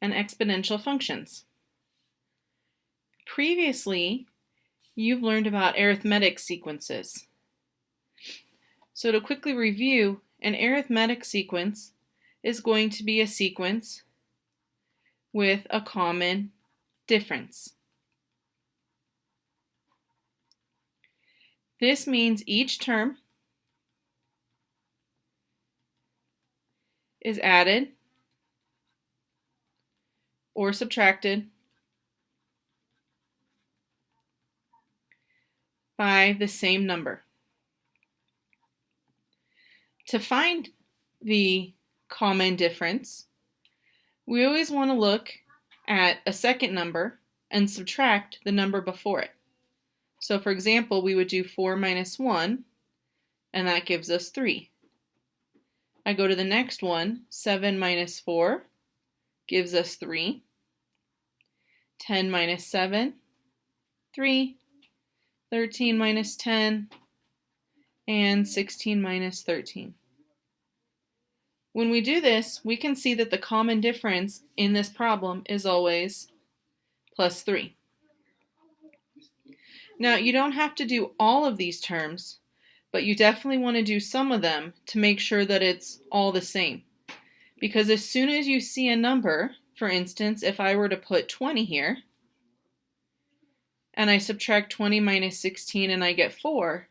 and exponential functions. Previously, you've learned about arithmetic sequences. So to quickly review, an arithmetic sequence is going to be a sequence with a common difference. This means each term is added or subtracted by the same number. To find the common difference, we always want to look at a second number and subtract the number before it. So for example, we would do 4 minus 1, and that gives us 3. I go to the next one, 7 minus 4 gives us 3. 10 minus 7, 3. 13 minus 10, and 16 minus 13. When we do this, we can see that the common difference in this problem is always plus 3. Now, you don't have to do all of these terms, but you definitely want to do some of them to make sure that it's all the same. Because as soon as you see a number, for instance, if I were to put 20 here, and I subtract 20 minus 16 and I get 4,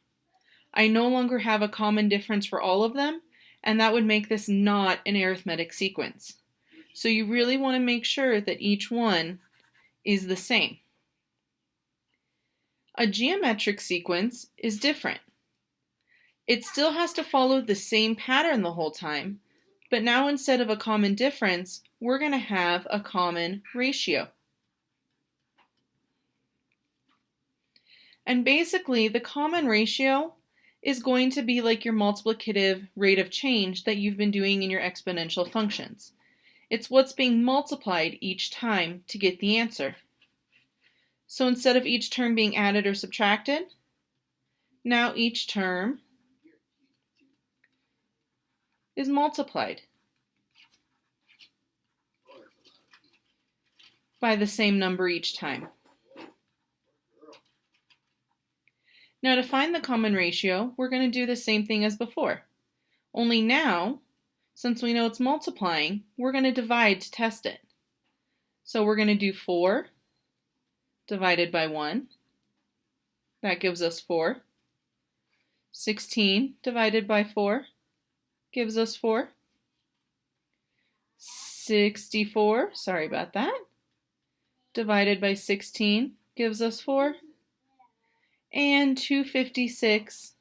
I no longer have a common difference for all of them, and that would make this not an arithmetic sequence. So you really want to make sure that each one is the same. A geometric sequence is different. It still has to follow the same pattern the whole time, but now instead of a common difference, we're going to have a common ratio. And basically, the common ratio is going to be like your multiplicative rate of change that you've been doing in your exponential functions. It's what's being multiplied each time to get the answer. So instead of each term being added or subtracted, now each term is multiplied by the same number each time. Now to find the common ratio, we're going to do the same thing as before. Only now, since we know it's multiplying, we're going to divide to test it. So we're going to do 4 divided by 1. That gives us 4. 16 divided by 4 gives us 4. 64, sorry about that, divided by 16 gives us 4. And 256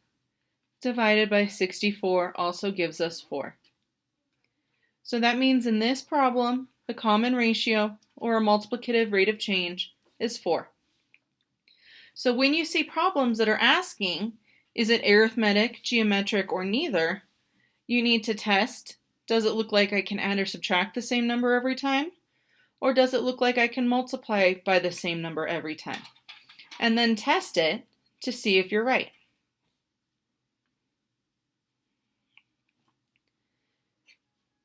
divided by 64 also gives us 4. So that means in this problem, the common ratio, or a multiplicative rate of change, is 4. So when you see problems that are asking, is it arithmetic, geometric, or neither, you need to test, does it look like I can add or subtract the same number every time? Or does it look like I can multiply by the same number every time? And then test it to see if you're right.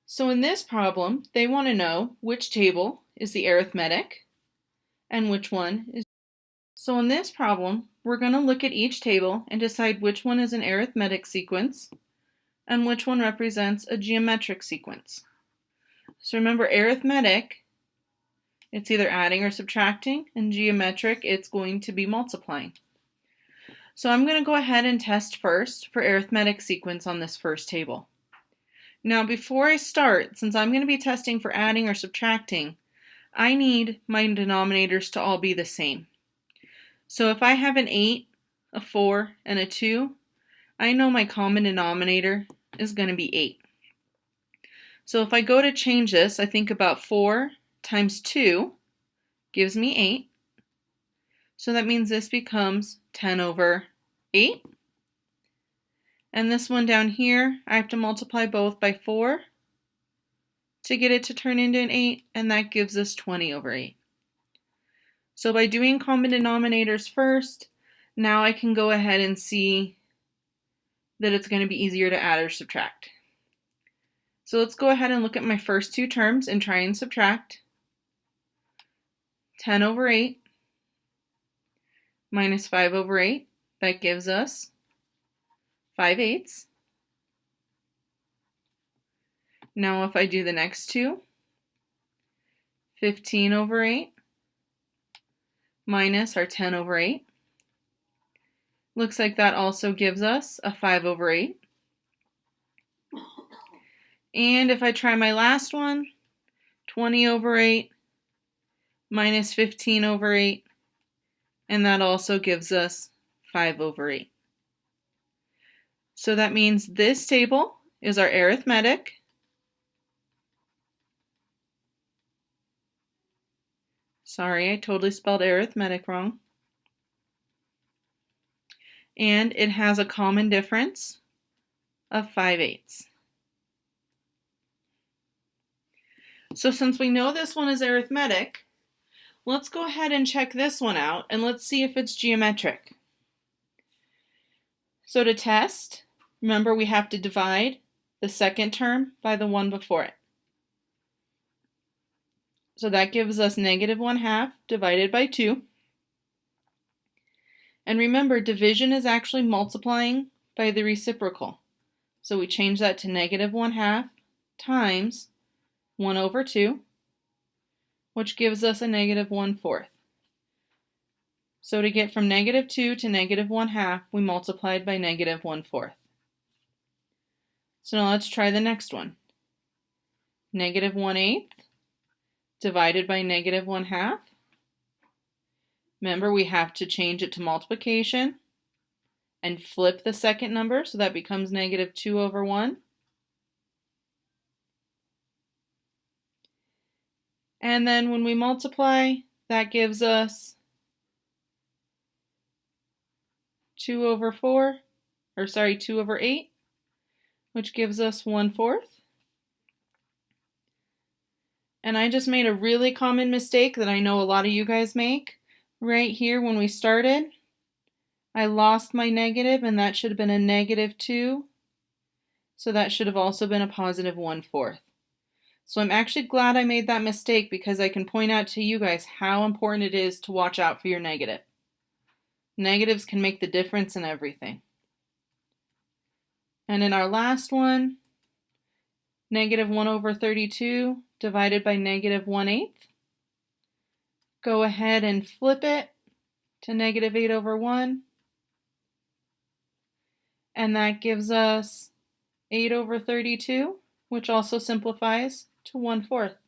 So in this problem, they want to know which table is the arithmetic and which one is. So in this problem, we're going to look at each table and decide which one is an arithmetic sequence and which one represents a geometric sequence. So remember, arithmetic, it's either adding or subtracting, and geometric, it's going to be multiplying. So I'm going to go ahead and test first for arithmetic sequence on this first table. Now before I start, since I'm going to be testing for adding or subtracting, I need my denominators to all be the same. So if I have an 8, a 4, and a 2, I know my common denominator is going to be 8. So if I go to change this, I think about 4 times 2 gives me 8. So that means this becomes 10 over 8. And this one down here, I have to multiply both by 4 to get it to turn into an 8, and that gives us 20 over 8. So by doing common denominators first, now I can go ahead and see that it's going to be easier to add or subtract. So let's go ahead and look at my first two terms and try and subtract. 10 over 8 minus 5 over 8. That gives us 5/8. Now if I do the next two, 15 over 8 minus our 10 over 8. Looks like that also gives us a 5 over 8. And if I try my last one, 20 over 8 minus 15 over 8, and that also gives us 5 over 8. So that means this table is our arithmetic. Sorry, I totally spelled arithmetic wrong. And it has a common difference of 5/8. So since we know this one is arithmetic, let's go ahead and check this one out and let's see if it's geometric. So to test, remember we have to divide the second term by the one before it. So that gives us -1/2 divided by 2. And remember, division is actually multiplying by the reciprocal. So we change that to -1/2 times 1 over 2, which gives us a -1/4. So to get from -2 to -1/2, we multiplied by -1/4. So now let's try the next one. -1/8 divided by -1/2. Remember, we have to change it to multiplication and flip the second number, so that becomes -2 over 1. And then when we multiply, that gives us 2 over 8, which gives us 1/4. And I just made a really common mistake that I know a lot of you guys make. Right here when we started, I lost my negative, and that should have been a -2. So that should have also been a positive 1/4. So I'm actually glad I made that mistake because I can point out to you guys how important it is to watch out for your negative. Negatives can make the difference in everything. And in our last one, -1 over 32 divided by -1/8. Go ahead and flip it to -8 over 1. And that gives us 8 over 32, which also simplifies to 1/4.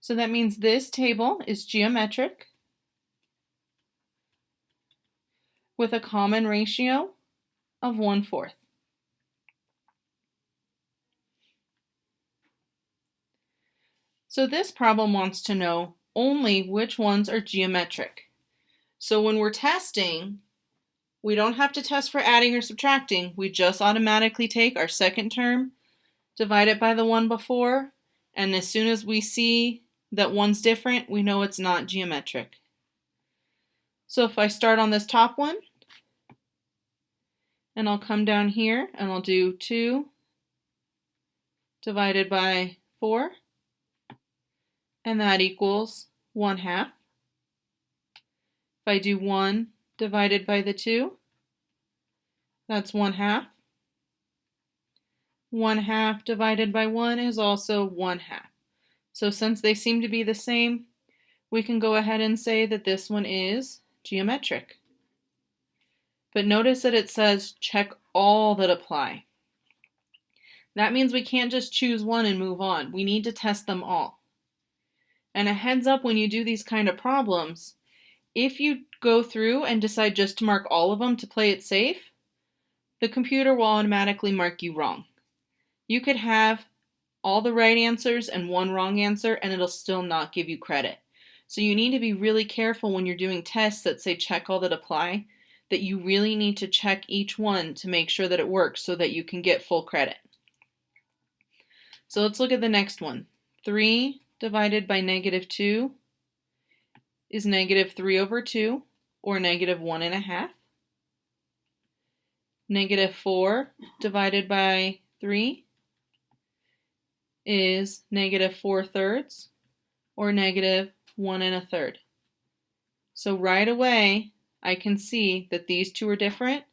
So that means this table is geometric with a common ratio of 1/4. So this problem wants to know only which ones are geometric. So when we're testing, we don't have to test for adding or subtracting. We just automatically take our second term, divide it by the one before, and as soon as we see that one's different, we know it's not geometric. So if I start on this top one, and I'll come down here and I'll do 2 divided by 4, and that equals 1/2. If I do 1 divided by the 2, that's 1/2. 1/2 divided by 1 is also 1/2. So since they seem to be the same, we can go ahead and say that this one is geometric. But notice that it says check all that apply. That means we can't just choose one and move on. We need to test them all. And a heads up when you do these kind of problems, if you go through and decide just to mark all of them to play it safe, the computer will automatically mark you wrong. You could have all the right answers and one wrong answer, and it'll still not give you credit. So you need to be really careful when you're doing tests that say check all that apply, that you really need to check each one to make sure that it works so that you can get full credit. So let's look at the next one. 3 divided by -2 is -3 over 2, or -1/2. -4 divided by 3 is -4/3, or 1 1/3. So right away, I can see that these two are different,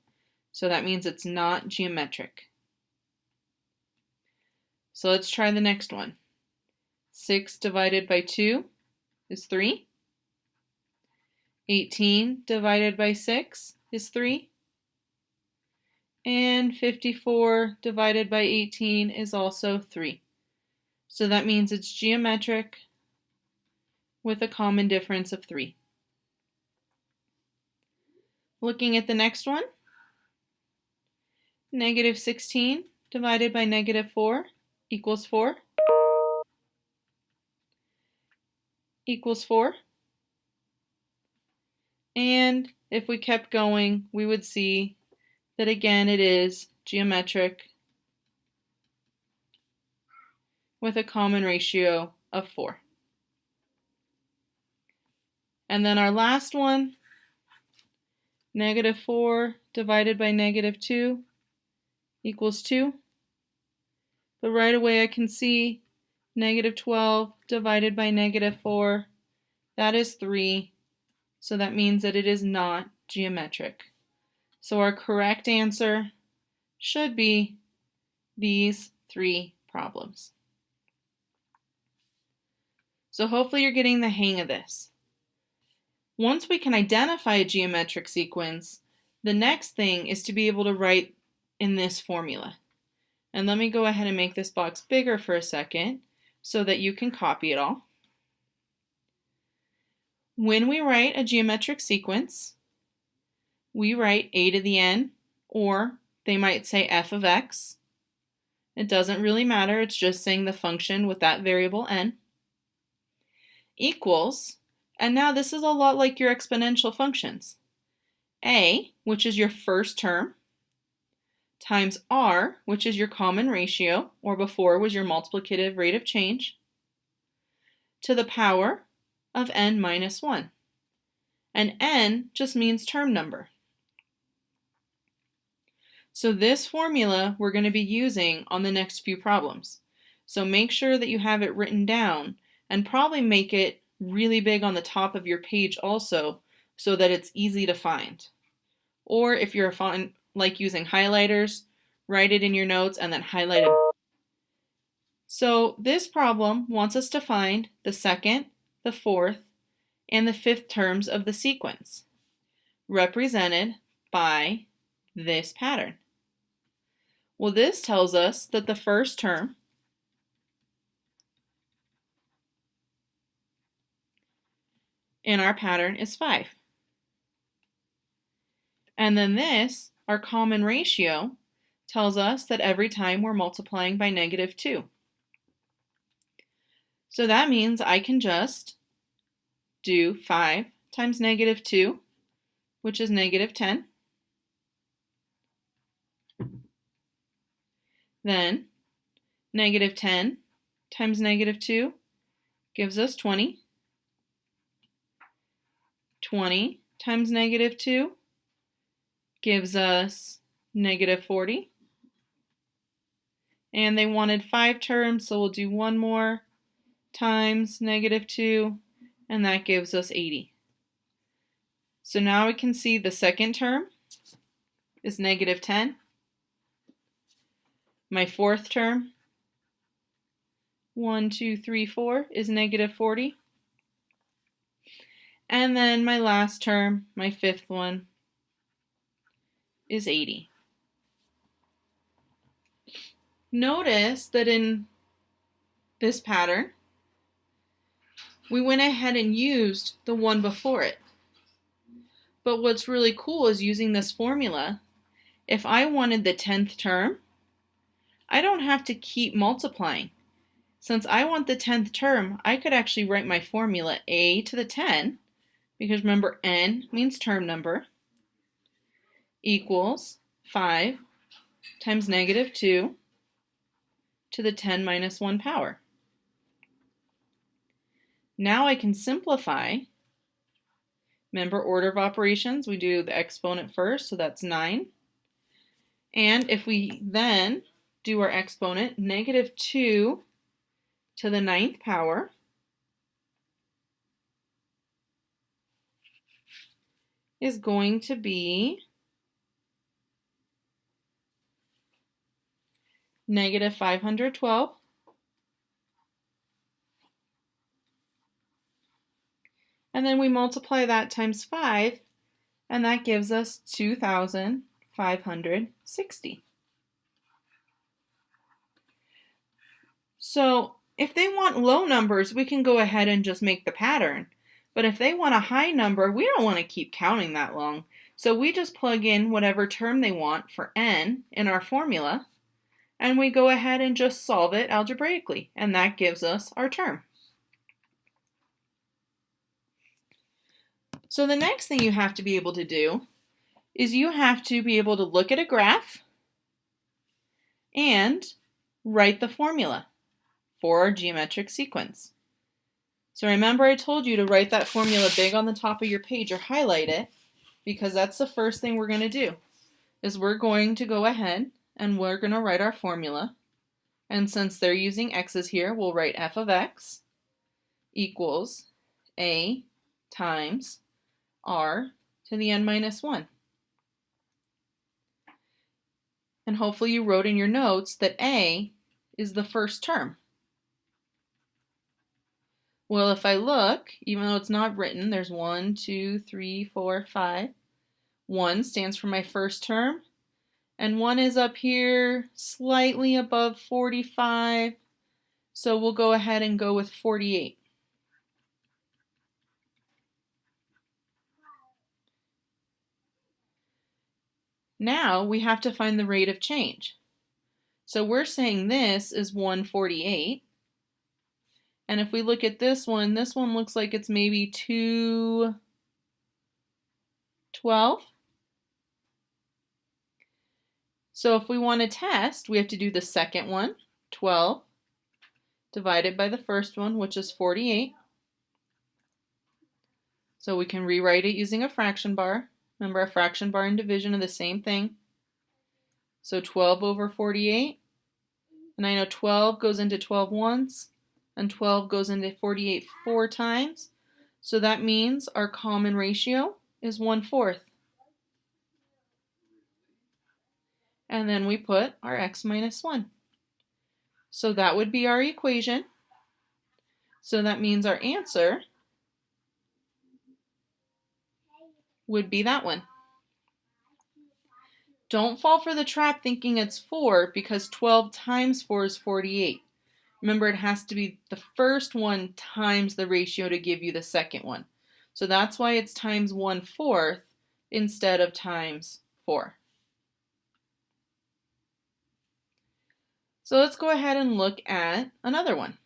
so that means it's not geometric. So let's try the next one. 6 divided by 2 is 3. 18 divided by 6 is 3. And 54 divided by 18 is also 3. So that means it's geometric with a common difference of 3. Looking at the next one, negative 16 divided by negative 4 equals 4. Equals 4. And if we kept going, we would see that again it is geometric with a common ratio of 4. And then our last one, negative 4 divided by negative 2 equals 2. But right away I can see negative 12 divided by negative 4, that is 3. So that means that it is not geometric. So our correct answer should be these 3 problems. So hopefully you're getting the hang of this. Once we can identify a geometric sequence, the next thing is to be able to write in this formula. And let me go ahead and make this box bigger for a second so that you can copy it all. When we write a geometric sequence, we write a to the n, or they might say f of x. It doesn't really matter, it's just saying the function with that variable n, equals, and now this is a lot like your exponential functions. A, which is your first term, times r, which is your common ratio, or before was your multiplicative rate of change, to the power of n minus 1. And n just means term number. So this formula we're going to be using on the next few problems. So make sure that you have it written down and probably make it really big on the top of your page also so that it's easy to find. Or if you're like using highlighters, write it in your notes and then highlight it. So this problem wants us to find the second, the fourth, and the fifth terms of the sequence, represented by this pattern. Well, this tells us that the first term in our pattern is 5. And then this, our common ratio, tells us that every time we're multiplying by negative 2. So that means I can just do 5 times negative 2, which is negative 10. Then negative 10 times negative 2 gives us 20. 20 times negative 2 gives us negative 40. And they wanted 5 terms, so we'll do one more times negative 2, and that gives us 80. So now we can see the second term is negative 10. My fourth term, 1, 2, 3, 4, is negative 40. And then my last term, my fifth one, is 80. Notice that in this pattern, we went ahead and used the one before it. But what's really cool is using this formula, if I wanted the 10th term, I don't have to keep multiplying. Since I want the 10th term, I could actually write my formula a to the 10, because remember n means term number, equals 5 times negative 2 to the 10 minus 1 power. Now I can simplify. Remember, order of operations, we do the exponent first, so that's 9. And if we then do our exponent, negative 2 to the 9th power is going to be negative 512. And then we multiply that times 5, and that gives us 2,560. So if they want low numbers, we can go ahead and just make the pattern. But if they want a high number, we don't want to keep counting that long. So we just plug in whatever term they want for n in our formula, and we go ahead and just solve it algebraically, and that gives us our term. So the next thing you have to be able to do is you have to be able to look at a graph and write the formula for our geometric sequence. So remember I told you to write that formula big on the top of your page or highlight it, because that's the first thing we're going to do, is we're going to go ahead and we're going to write our formula. And since they're using x's here, we'll write f of x equals a times r to the n minus 1. And hopefully you wrote in your notes that a is the first term. Well, if I look, even though it's not written, there's 1, 2, 3, 4, 5. 1 stands for my first term, and 1 is up here slightly above 45, so we'll go ahead and go with 48. Now we have to find the rate of change. So we're saying this is 148. And if we look at this one looks like it's maybe 212. So if we want to test, we have to do the second one, 12, divided by the first one, which is 48. So we can rewrite it using a fraction bar. Remember, a fraction bar and division are the same thing. So 12 over 48. And I know 12 goes into 12 once, and 12 goes into 48 4 times. So that means our common ratio is 1/4. And then we put our x minus 1. So that would be our equation. So that means our answer would be that one. Don't fall for the trap thinking it's 4, because 12 times 4 is 48. Remember, it has to be the first one times the ratio to give you the second one. So that's why it's times 1/4 instead of times 4. So let's go ahead and look at another one.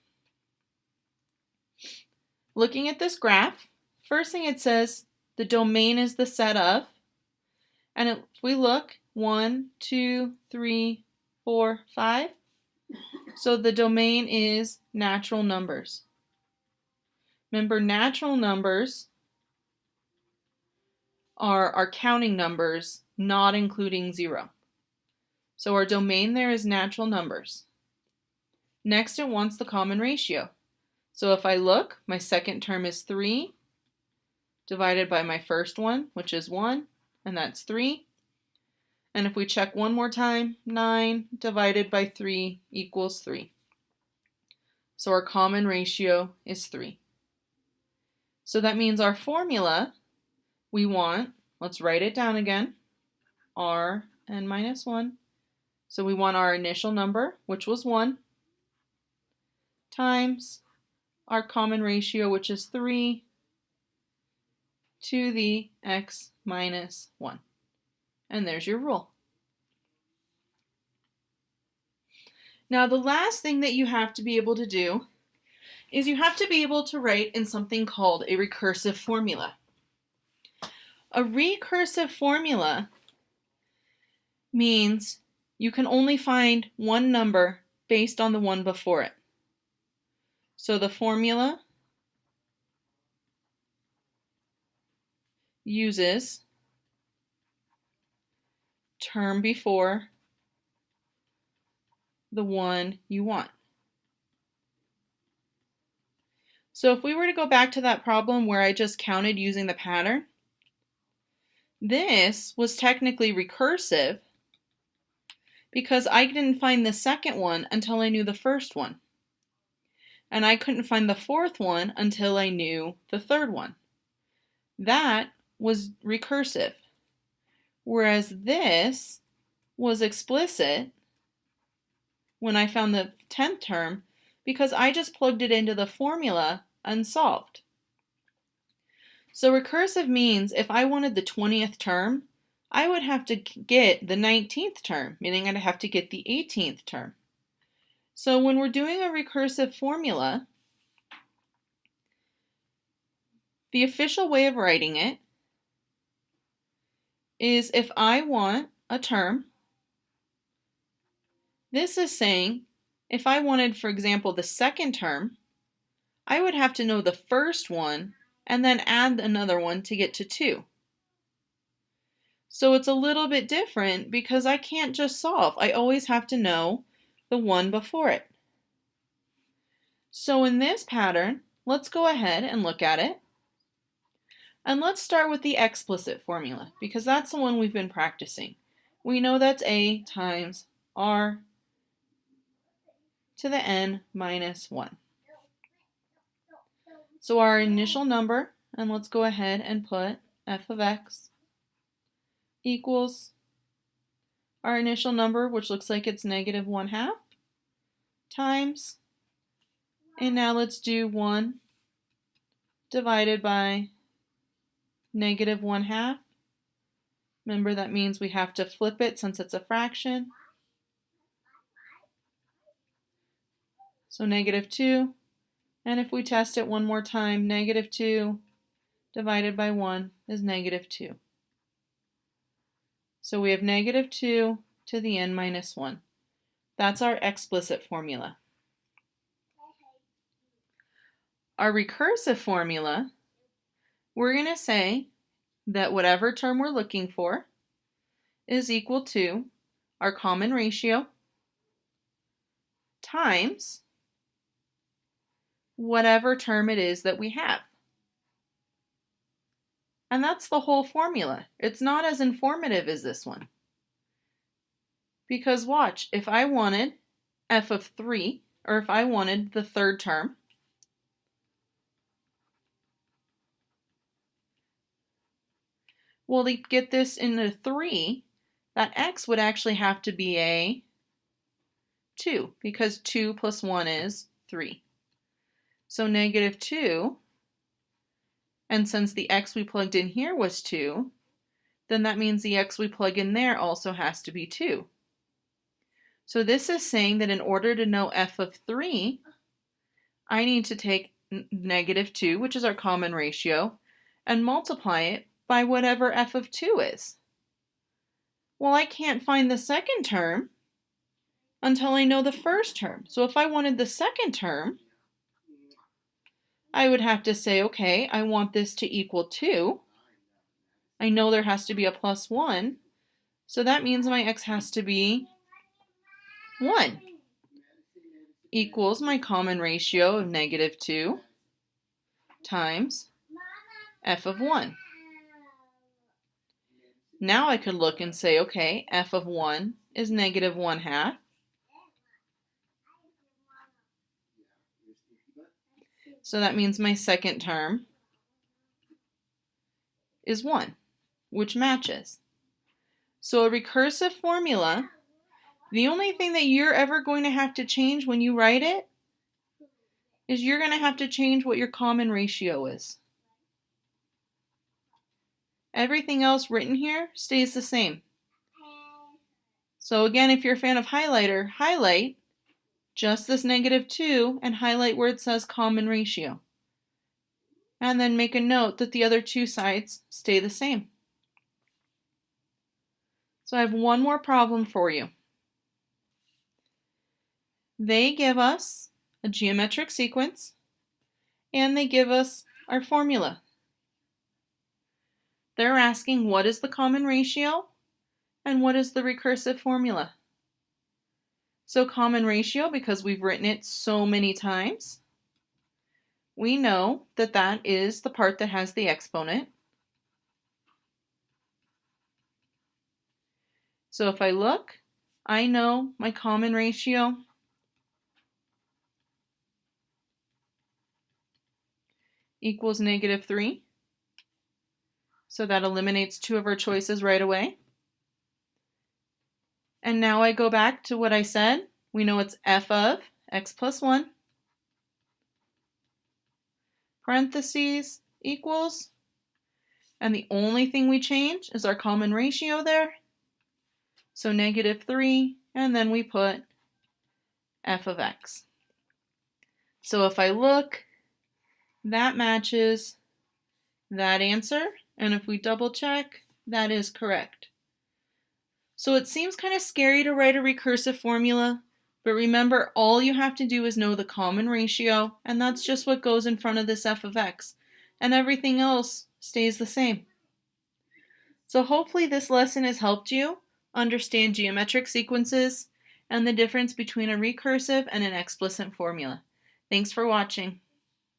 Looking at this graph, first thing it says, the domain is the set of, and if we look, 1, 2, 3, 4, 5, so the domain is natural numbers. Remember, natural numbers are our counting numbers, not including 0. So our domain there is natural numbers. Next, it wants the common ratio. So if I look, my second term is 3 divided by my first one, which is 1, and that's 3. And if we check one more time, 9 divided by 3 equals 3. So our common ratio is 3. So that means our formula we want, let's write it down again, r n minus 1. So we want our initial number, which was 1, times our common ratio, which is 3, to the x minus 1. And there's your rule. Now the last thing that you have to be able to do is you have to be able to write in something called a recursive formula. A recursive formula means you can only find one number based on the one before it. So the formula uses term before the one you want. So if we were to go back to that problem where I just counted using the pattern, This was technically recursive because I didn't find the second one until I knew the first one. And I couldn't find the fourth one until I knew the third one. That was recursive. Whereas this was explicit when I found the 10th term because I just plugged it into the formula and solved. So recursive means if I wanted the 20th term, I would have to get the 19th term, meaning I'd have to get the 18th term. So when we're doing a recursive formula, the official way of writing it is if I want a term, this is saying if I wanted, for example, the second term, I would have to know the first one and then add another one to get to 2. So it's a little bit different because I can't just solve. I always have to know the one before it. So in this pattern, let's go ahead and look at it. And let's start with the explicit formula because that's the one we've been practicing. We know that's A times R to the n minus 1. So our initial number, and let's go ahead and put f of x equals our initial number, which looks like it's negative 1/2, times, and now let's do 1 divided by negative 1/2. Remember that means we have to flip it since it's a fraction. So negative 2, and if we test it one more time, negative 2 divided by 1 is negative 2. So we have negative 2 to the n minus 1. That's our explicit formula. Our recursive formula, we're going to say that whatever term we're looking for is equal to our common ratio times whatever term it is that we have. And that's the whole formula. It's not as informative as this one. Because watch, if I wanted f of 3, or if I wanted the third term, well, to get this into 3, that x would actually have to be a 2, because 2 plus 1 is 3. So negative 2, and since the x we plugged in here was 2, then that means the x we plug in there also has to be 2. So this is saying that in order to know f of 3, I need to take negative 2, which is our common ratio, and multiply it by whatever f of 2 is. Well, I can't find the second term until I know the first term. So if I wanted the second term, I would have to say, okay, I want this to equal 2. I know there has to be a plus 1, so that means my x has to be 1 equals my common ratio of negative 2 times f of 1. Now I could look and say, okay, f of 1 is negative 1/2. So that means my second term is 1, which matches. So a recursive formula, the only thing that you're ever going to have to change when you write it is you're going to have to change what your common ratio is. Everything else written here stays the same. So again, if you're a fan of highlighter, highlight just this negative 2 and highlight where it says common ratio. And then make a note that the other two sides stay the same. So I have one more problem for you. They give us a geometric sequence and they give us our formula. They're asking what is the common ratio and what is the recursive formula. So common ratio, because we've written it so many times, we know that that is the part that has the exponent. So if I look, I know my common ratio equals -3. So that eliminates two of our choices right away. And now I go back to what I said. We know it's f of x plus 1, parentheses, equals, and the only thing we change is our common ratio there. So -3, and then we put f of x. So if I look, that matches that answer, and if we double check, that is correct. So it seems kind of scary to write a recursive formula, but remember, all you have to do is know the common ratio, and that's just what goes in front of this f of x, and everything else stays the same. So hopefully this lesson has helped you understand geometric sequences and the difference between a recursive and an explicit formula. Thanks for watching.